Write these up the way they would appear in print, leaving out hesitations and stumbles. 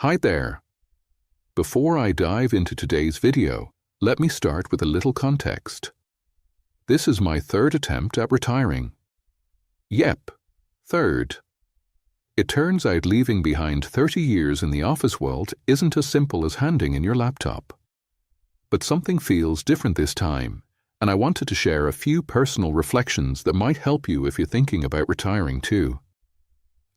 Hi there. Before I dive into today's video, let me start with a little context. This is my third attempt at retiring. Yep, third. It turns out leaving behind 30 years in the office world isn't as simple as handing in your laptop. But something feels different this time, and I wanted to share a few personal reflections that might help you if you're thinking about retiring too.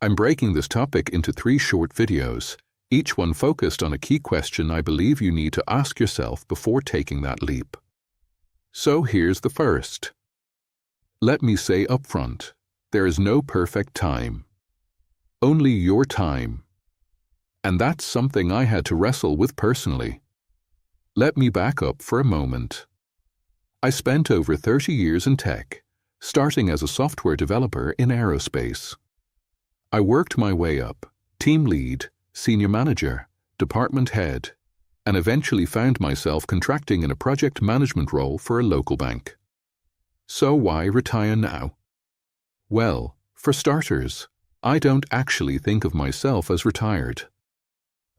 I'm breaking this topic into 3 short videos, each one focused on a key question I believe you need to ask yourself before taking that leap. So here's the first. Let me say upfront, there is no perfect time. Only your time. And that's something I had to wrestle with personally. Let me back up for a moment. I spent over 30 years in tech, starting as a software developer in aerospace. I worked my way up, team lead, senior manager, department head, and eventually found myself contracting in a project management role for a local bank. So why retire now? Well, for starters, I don't actually think of myself as retired.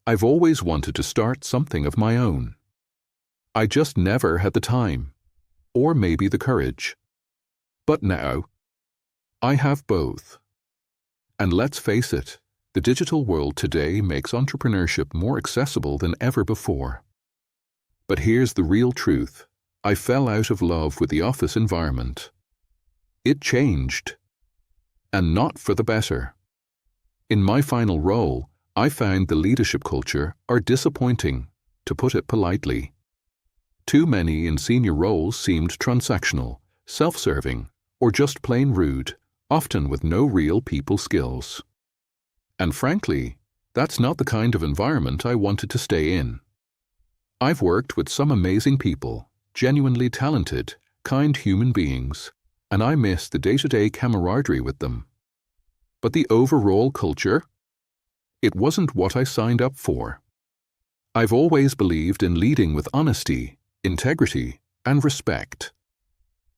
I've always wanted to start something of my own. I just never had the time, or maybe the courage. But now, I have both. And let's face it, the digital world today makes entrepreneurship more accessible than ever before. But here's the real truth. I fell out of love with the office environment. It changed. And not for the better. In my final role, I found the leadership culture are disappointing, to put it politely. Too many in senior roles seemed transactional, self-serving, or just plain rude, often with no real people skills. And frankly, that's not the kind of environment I wanted to stay in. I've worked with some amazing people, genuinely talented, kind human beings, and I miss the day-to-day camaraderie with them. But the overall culture? It wasn't what I signed up for. I've always believed in leading with honesty, integrity, and respect.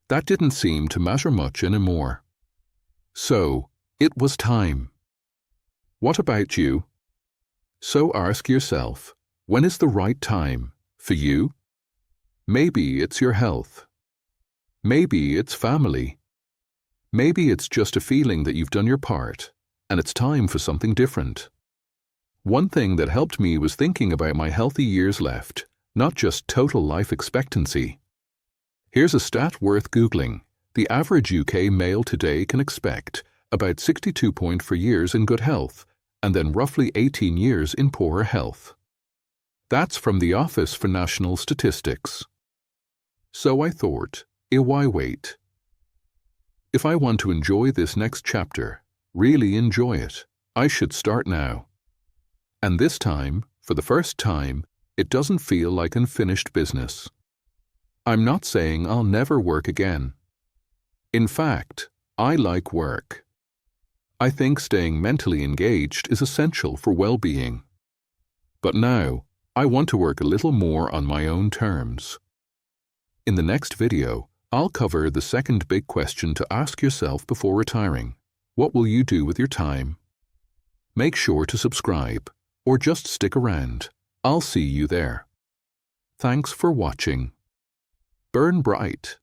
That didn't seem to matter much anymore. So, it was time. What about you? So ask yourself, when is the right time for you? Maybe it's your health. Maybe it's family. Maybe it's just a feeling that you've done your part, and it's time for something different. One thing that helped me was thinking about my healthy years left, not just total life expectancy. Here's a stat worth Googling. The average UK male today can expect about 62.4 years in good health, and then roughly 18 years in poorer health. That's from the Office for National Statistics. So I thought, why wait? If I want to enjoy this next chapter, really enjoy it, I should start now. And this time, for the first time, it doesn't feel like unfinished business. I'm not saying I'll never work again. In fact, I like work. I think staying mentally engaged is essential for well-being. But now, I want to work a little more on my own terms. In the next video, I'll cover the second big question to ask yourself before retiring. What will you do with your time? Make sure to subscribe, or just stick around. I'll see you there. Thanks for watching. Burn bright.